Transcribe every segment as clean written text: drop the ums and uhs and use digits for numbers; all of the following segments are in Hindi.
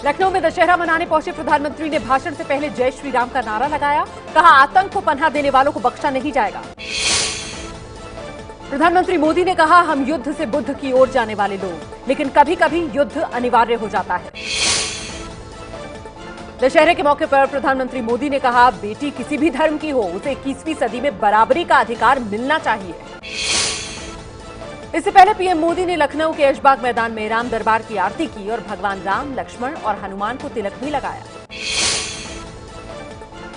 लखनऊ में दशहरा मनाने पहुंचे प्रधानमंत्री ने भाषण से पहले जय श्री राम का नारा लगाया। कहा, आतंक को पनाह देने वालों को बख्शा नहीं जाएगा। प्रधानमंत्री मोदी ने कहा, हम युद्ध से बुद्ध की ओर जाने वाले लोग, लेकिन कभी कभी युद्ध अनिवार्य हो जाता है। दशहरे के मौके पर प्रधानमंत्री मोदी ने कहा, बेटी किसी भी धर्म की हो, उसे 21वीं सदी में बराबरी का अधिकार मिलना चाहिए। इससे पहले पीएम मोदी ने लखनऊ के ऐशबाग मैदान में राम दरबार की आरती की और भगवान राम, लक्ष्मण और हनुमान को तिलक भी लगाया।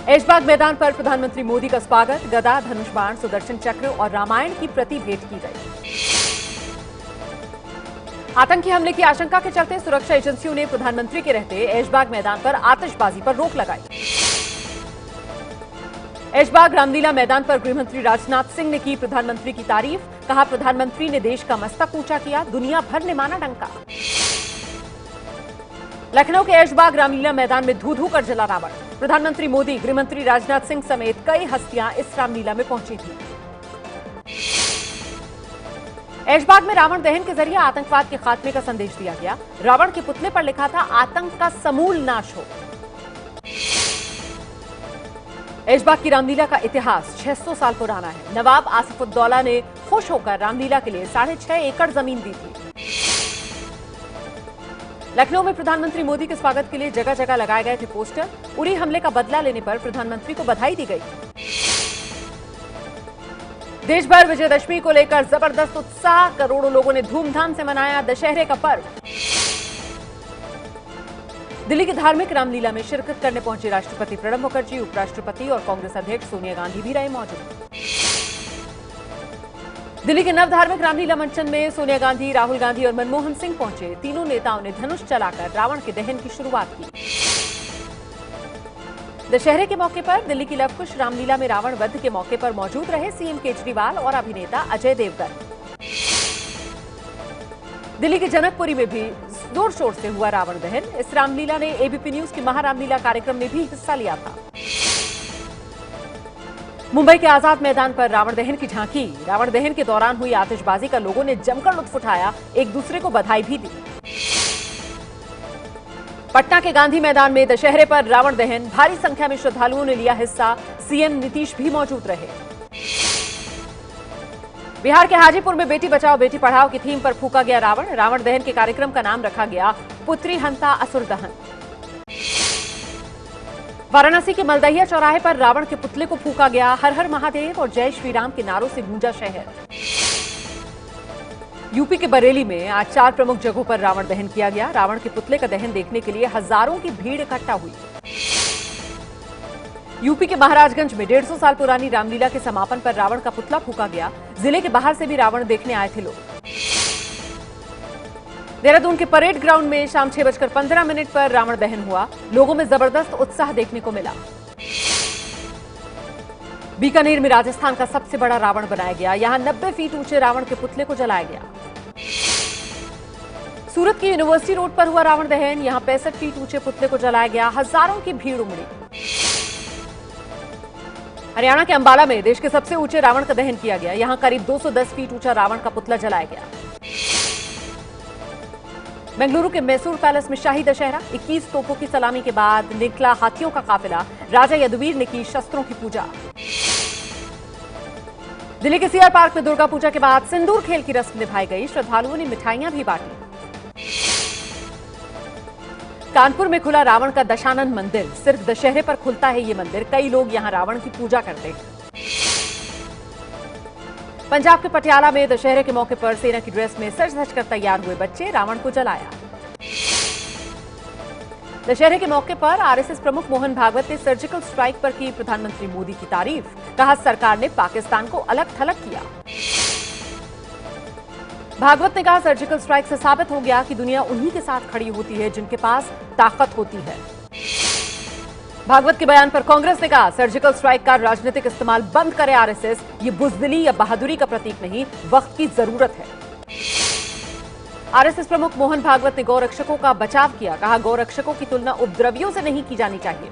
ऐशबाग मैदान पर प्रधानमंत्री मोदी का स्वागत गदा, धनुष बाण, सुदर्शन चक्र और रामायण की प्रति भेंट की गई। आतंकी हमले की आशंका के चलते सुरक्षा एजेंसियों ने प्रधानमंत्री के रहते ऐशबाग मैदान पर आतिशबाजी पर रोक लगाई। ऐशबाग रामलीला मैदान पर गृहमंत्री राजनाथ सिंह ने की प्रधानमंत्री की तारीफ। कहा, प्रधानमंत्री ने देश का मस्तक ऊंचा किया, दुनिया भर ने माना डंका। लखनऊ के ऐशबाग रामलीला मैदान में धू धू कर जला रावण। प्रधानमंत्री मोदी, गृहमंत्री राजनाथ सिंह समेत कई हस्तियां इस रामलीला में पहुंची थी। ऐशबाग में रावण दहन के जरिए आतंकवाद के खात्मे का संदेश दिया गया। रावण के पुतले पर लिखा था, आतंक का समूल नाश हो। ऐशबाग की रामलीला का इतिहास 600 साल पुराना है। नवाब आसिफउद्दौला ने खुश होकर रामलीला के लिए 6.5 एकड़ जमीन दी थी। लखनऊ में प्रधानमंत्री मोदी के स्वागत के लिए जगह जगह लगाए गए थे पोस्टर। उरी हमले का बदला लेने पर प्रधानमंत्री को बधाई दी गई। देश भर विजयदशमी को लेकर जबरदस्त उत्साह, करोड़ों लोगों ने धूमधाम से मनाया दशहरे का पर्व। दिल्ली की धार्मिक रामलीला में शिरकत करने पहुंचे राष्ट्रपति प्रणब मुखर्जी, उपराष्ट्रपति और कांग्रेस अध्यक्ष सोनिया गांधी भी रहे मौजूद। दिल्ली के नव धार्मिक रामलीला मंचन में सोनिया गांधी, राहुल गांधी और मनमोहन सिंह पहुंचे। तीनों नेताओं ने धनुष चलाकर रावण के दहन की शुरुआत की। दशहरे के मौके पर दिल्ली की लवकुश रामलीला में रावण वध के मौके पर मौजूद रहे सीएम केजरीवाल और अभिनेता अजय देवगन। दिल्ली के जनकपुरी में भी जोर शोर से हुआ रावण दहन। इस रामलीला ने एबीपी न्यूज की महारामलीला कार्यक्रम में भी हिस्सा लिया था। मुंबई के आजाद मैदान पर रावण दहन की झांकी। रावण दहन के दौरान हुई आतिशबाजी का लोगों ने जमकर लुत्फ उठाया, एक दूसरे को बधाई भी दी। पटना के गांधी मैदान में दशहरे पर रावण दहन, भारी संख्या में श्रद्धालुओं ने लिया हिस्सा। सीएम नीतीश भी मौजूद रहे। बिहार के हाजीपुर में बेटी बचाओ बेटी पढ़ाओ की थीम पर फूका गया रावण। रावण दहन के कार्यक्रम का नाम रखा गया पुत्री हंता असुर दहन। वाराणसी के मलदहिया चौराहे पर रावण के पुतले को फूका गया। हर हर महादेव और जय श्री राम के नारों से गूंजा शहर। यूपी के बरेली में आज 4 प्रमुख जगहों पर रावण दहन किया गया। रावण के पुतले का दहन देखने के लिए हजारों की भीड़ इकट्ठा हुई। यूपी के महाराजगंज में 150 साल पुरानी रामलीला के समापन पर रावण का पुतला फूका गया। जिले के बाहर से भी रावण देखने आए थे लोग। देहरादून के परेड ग्राउंड में शाम 6:15 पर रावण दहन हुआ। लोगों में जबरदस्त उत्साह देखने को मिला। बीकानेर में राजस्थान का सबसे बड़ा रावण बनाया गया। यहां 90 फीट ऊंचे रावण के पुतले को जलाया गया। सूरत की यूनिवर्सिटी रोड पर हुआ रावण दहन। यहां 65 फीट ऊंचे पुतले को जलाया गया। हजारों की भीड़ उमड़ी। हरियाणा के अंबाला में देश के सबसे ऊंचे रावण का दहन किया गया। यहां करीब 210 फीट ऊंचा रावण का पुतला जलाया गया। बेंगलुरु के मैसूर पैलेस में शाही दशहरा। 21 तोपों की सलामी के बाद निकला हाथियों का काफिला। राजा यदुवीर ने की शस्त्रों की पूजा। दिल्ली के सीआर पार्क में दुर्गा पूजा के बाद सिंदूर खेल की रस्म निभाई गई। श्रद्धालुओं ने मिठाइयां भी बांटी। कानपुर में खुला रावण का दशानन मंदिर। सिर्फ दशहरे पर खुलता है ये मंदिर। कई लोग यहां रावण की पूजा करते हैं। पंजाब के पटियाला में दशहरे के मौके पर सेना की ड्रेस में सज धज कर तैयार हुए बच्चे रावण को जलाया। दशहरे के मौके पर आरएसएस प्रमुख मोहन भागवत ने सर्जिकल स्ट्राइक पर की प्रधानमंत्री मोदी की तारीफ। कहा, सरकार ने पाकिस्तान को अलग थलग किया। भागवत ने कहा, सर्जिकल स्ट्राइक से साबित हो गया कि दुनिया उन्हीं के साथ खड़ी होती है जिनके पास ताकत होती है। भागवत के बयान पर कांग्रेस ने कहा, सर्जिकल स्ट्राइक का राजनीतिक इस्तेमाल बंद करे आरएसएस। ये बुजदिली या बहादुरी का प्रतीक नहीं, वक्त की जरूरत है। आरएसएस प्रमुख मोहन भागवत ने गौरक्षकों का बचाव किया। कहा, गौरक्षकों की तुलना उपद्रवियों से नहीं की जानी चाहिए।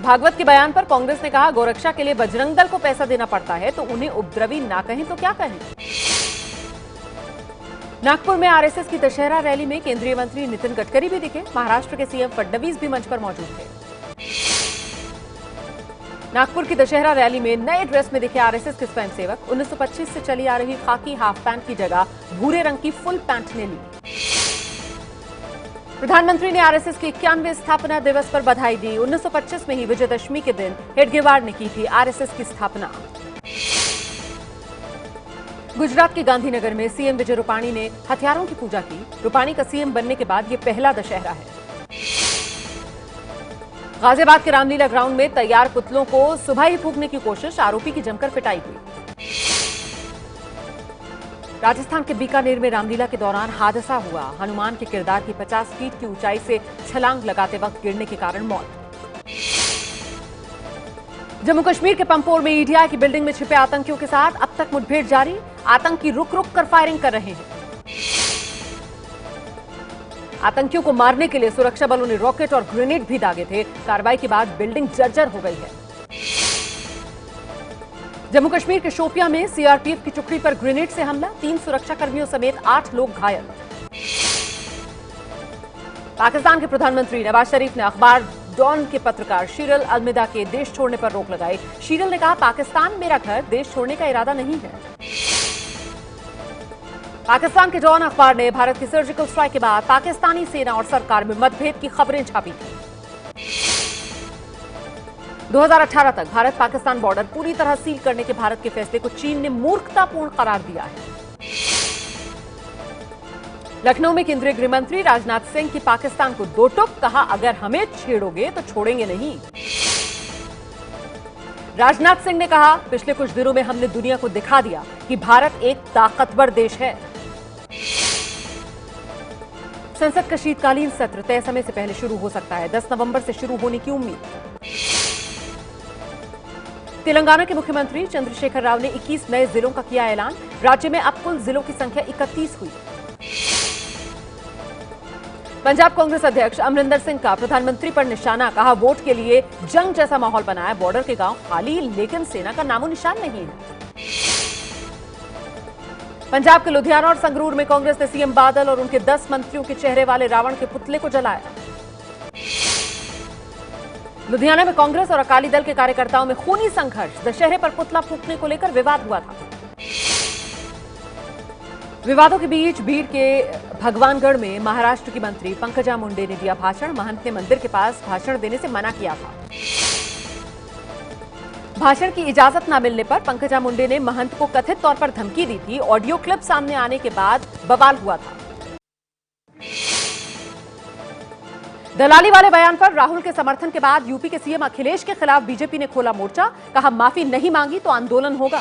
भागवत के बयान पर कांग्रेस ने कहा, गौरक्षा के लिए बजरंग दल को पैसा देना पड़ता है तो उन्हें उपद्रवी ना कहें तो क्या कहें। नागपुर में आरएसएस की दशहरा रैली में केंद्रीय मंत्री नितिन गडकरी भी दिखे। महाराष्ट्र के सीएम फडणवीस भी मंच पर मौजूद थे। नागपुर की दशहरा रैली में नए ड्रेस में दिखे आरएसएस के स्वयंसेवक। 1925 से चली आ रही खाकी हाफ पैंट की जगह भूरे रंग की फुल पैंट ने ली। प्रधानमंत्री ने आरएसएस के 91वें स्थापना दिवस पर बधाई दी। 1925 में ही विजयदशमी के दिन हेडगेवार ने की थी आरएसएस की स्थापना। गुजरात के गांधीनगर में सीएम विजय रूपाणी ने हथियारों की पूजा की। रूपाणी का सीएम बनने के बाद यह पहला दशहरा है। गाजियाबाद के रामलीला ग्राउंड में तैयार पुतलों को सुबह ही फूंकने की कोशिश, आरोपी की जमकर पिटाई हुई। राजस्थान के बीकानेर में रामलीला के दौरान हादसा हुआ। हनुमान के किरदार की 50 फीट की ऊंचाई से छलांग लगाते वक्त गिरने के कारण मौत। जम्मू कश्मीर के पंपोर में ईडीआई की बिल्डिंग में छिपे आतंकियों के साथ अब तक मुठभेड़ जारी। आतंकी रुक रुक कर फायरिंग कर रहे हैं। आतंकियों को मारने के लिए सुरक्षा बलों ने रॉकेट और ग्रेनेड भी दागे थे। कार्रवाई के बाद बिल्डिंग जर्जर हो गई है। जम्मू कश्मीर के शोपियां में सीआरपीएफ की टुकड़ी पर ग्रेनेड से हमला। 3 सुरक्षाकर्मियों समेत 8 लोग घायल। पाकिस्तान के प्रधानमंत्री नवाज शरीफ ने अखबार डॉन के पत्रकार शीरल अलमिदा के देश छोड़ने पर रोक लगाई। शीरल ने कहा, पाकिस्तान मेरा घर, देश छोड़ने का इरादा नहीं है। पाकिस्तान के डॉन अखबार ने भारत की सर्जिकल स्ट्राइक के बाद पाकिस्तानी सेना और सरकार में मतभेद की खबरें छापी थी। 2018 तक भारत पाकिस्तान बॉर्डर पूरी तरह सील करने के भारत के फैसले को चीन ने मूर्खतापूर्ण करार दिया है। लखनऊ में केंद्रीय गृह मंत्री राजनाथ सिंह की पाकिस्तान को दो टूक, कहा अगर हमें छेड़ोगे तो छोड़ेंगे नहीं। राजनाथ सिंह ने कहा, पिछले कुछ दिनों में हमने दुनिया को दिखा दिया कि भारत एक ताकतवर देश है। संसद का शीतकालीन सत्र तय समय से पहले शुरू हो सकता है। 10 नवंबर से शुरू होने की उम्मीद। तेलंगाना के मुख्यमंत्री चंद्रशेखर राव ने 21 नए जिलों का किया ऐलान। राज्य में अब कुल जिलों की संख्या 31 हुई। पंजाब कांग्रेस अध्यक्ष अमरिंदर सिंह का प्रधानमंत्री पर निशाना, कहा वोट के लिए जंग जैसा माहौल बनाया। बॉर्डर के गांव खाली, लेकिन सेना का नामो निशान नहीं है। पंजाब के लुधियाना और संगरूर में कांग्रेस ने सीएम बादल और उनके 10 मंत्रियों के चेहरे वाले रावण के पुतले को जलाया। लुधियाना में कांग्रेस और अकाली दल के कार्यकर्ताओं में खूनी संघर्ष। दशहरे पर पुतला फूंकने को लेकर विवाद हुआ था। विवादों के बीच भीड़ के भगवानगढ़ में महाराष्ट्र की मंत्री पंकजा मुंडे ने दिया भाषण। महंत ने मंदिर के पास भाषण देने से मना किया था। भाषण की इजाजत न मिलने पर पंकजा मुंडे ने महंत को कथित तौर पर धमकी दी थी। ऑडियो क्लिप सामने आने के बाद बवाल हुआ था। दलाली वाले बयान पर राहुल के समर्थन के बाद यूपी के सीएम अखिलेश के खिलाफ बीजेपी ने खोला मोर्चा। कहा माफी नहीं मांगी तो आंदोलन होगा।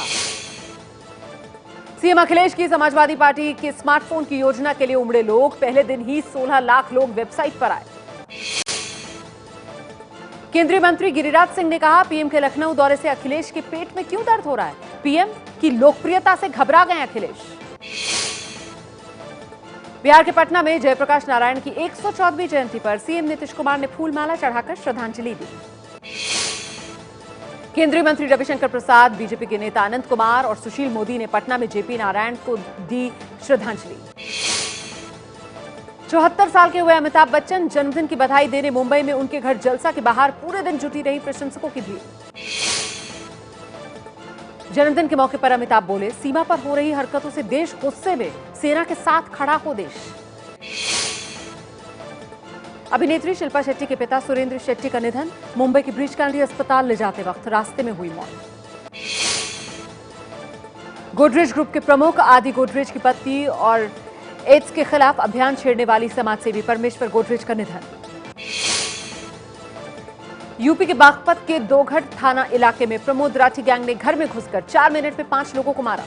सीएम अखिलेश की समाजवादी पार्टी के स्मार्टफोन की योजना के लिए उमड़े लोग। पहले दिन ही 16 लाख लोग वेबसाइट पर आए। केंद्रीय मंत्री गिरिराज सिंह ने कहा, पीएम के लखनऊ दौरे से अखिलेश के पेट में क्यों दर्द हो रहा है। पीएम की लोकप्रियता से घबरा गए अखिलेश। बिहार के पटना में जयप्रकाश नारायण की 114वीं जयंती पर सीएम नीतीश कुमार ने फूलमाला चढ़ाकर श्रद्धांजलि दी। केंद्रीय मंत्री रविशंकर प्रसाद, बीजेपी के नेता अनंत कुमार और सुशील मोदी ने पटना में जेपी नारायण को दी श्रद्धांजलि। 74 साल के हुए अमिताभ बच्चन, जन्मदिन की बधाई देने मुंबई में उनके घर जलसा के बाहर पूरे दिन जुटी रही प्रशंसकों की भीड़। जन्मदिन के मौके पर अमिताभ बोले, सीमा पर हो रही हरकतों से देश गुस्से में, सेना के साथ खड़ा हो देश। अभिनेत्री शिल्पा शेट्टी के पिता सुरेंद्र शेट्टी का निधन। मुंबई के ब्रीच कैंडी अस्पताल ले जाते वक्त रास्ते में हुई मौत। गोदरेज ग्रुप के प्रमुख आदि गोदरेज की पत्नी और एड्स के खिलाफ अभियान छेड़ने वाली समाजसेवी परमेश्वर गोदरेज का निधन। यूपी के बागपत के दोघट थाना इलाके में प्रमोद राठी गैंग ने घर में घुसकर 4 मिनट में 5 लोगों को मारा।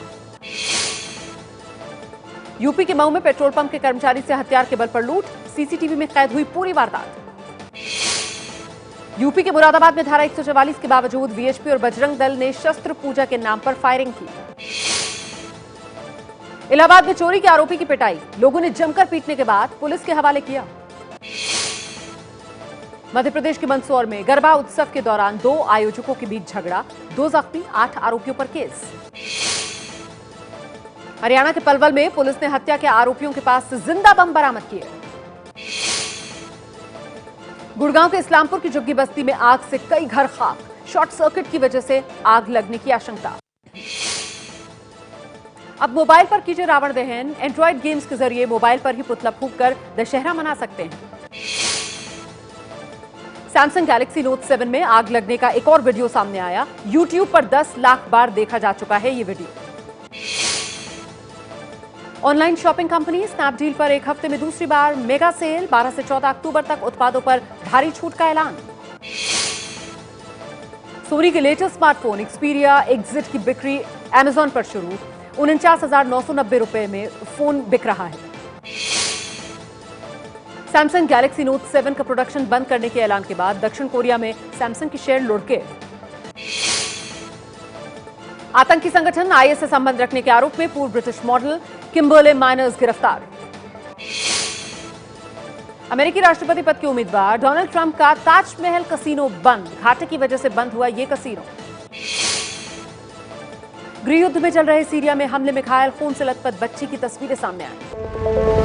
यूपी के मऊ में पेट्रोल पंप के कर्मचारी से हथियार के बल पर लूट। सीसीटीवी में कैद हुई पूरी वारदात। यूपी के मुरादाबाद में धारा 144 के बावजूद वीएचपी और बजरंग दल ने शस्त्र पूजा के नाम पर फायरिंग की। इलाहाबाद में चोरी के आरोपी की पिटाई। लोगों ने जमकर पीटने के बाद पुलिस के हवाले किया। मध्य प्रदेश के मंदसौर में गरबा उत्सव के दौरान 2 आयोजकों के बीच झगड़ा। 2 जख्मी, 8 आरोपियों पर केस। हरियाणा के पलवल में पुलिस ने हत्या के आरोपियों के पास से जिंदा बम बरामद किए। गुड़गांव के इस्लामपुर की झुग्गी बस्ती में आग से कई घर खाक, शॉर्ट सर्किट की वजह से आग लगने की आशंका। अब मोबाइल पर कीजिए रावण दहन, एंड्रॉइड गेम्स के जरिए मोबाइल पर ही पुतला फूंक कर दशहरा मना सकते हैं। सैमसंग गैलेक्सी नोट 7 में आग लगने का एक और वीडियो सामने आया। यूट्यूब पर 10 लाख बार देखा जा चुका है ये video. Online shopping company Snapdeal पर एक हफ्ते में दूसरी बार मेगा सेल, 12 से 14 अक्टूबर तक उत्पादों पर भारी छूट का ऐलान। सोनी के लेटेस्ट स्मार्टफोन एक्सपीरिया एग्जिट की बिक्री अमेजॉन पर शुरू, 49,990 रुपए में फोन बिक रहा है। सैमसंग गैलेक्सी नोट 7 का प्रोडक्शन बंद करने के ऐलान के बाद दक्षिण कोरिया में सैमसंग की शेयर लुढ़के। आतंकी संगठन आईएस से संबंध रखने के आरोप में पूर्व ब्रिटिश मॉडल किम्बर्ले माइनर्स गिरफ्तार। अमेरिकी राष्ट्रपति पद के उम्मीदवार डोनाल्ड ट्रंप का ताजमहल कसीनो बंद, घाटे की वजह से बंद हुआ यह कसीनो। गृह युद्ध में चल रहे सीरिया में हमले में घायल खून से लथपथ बच्ची की तस्वीरें सामने आई।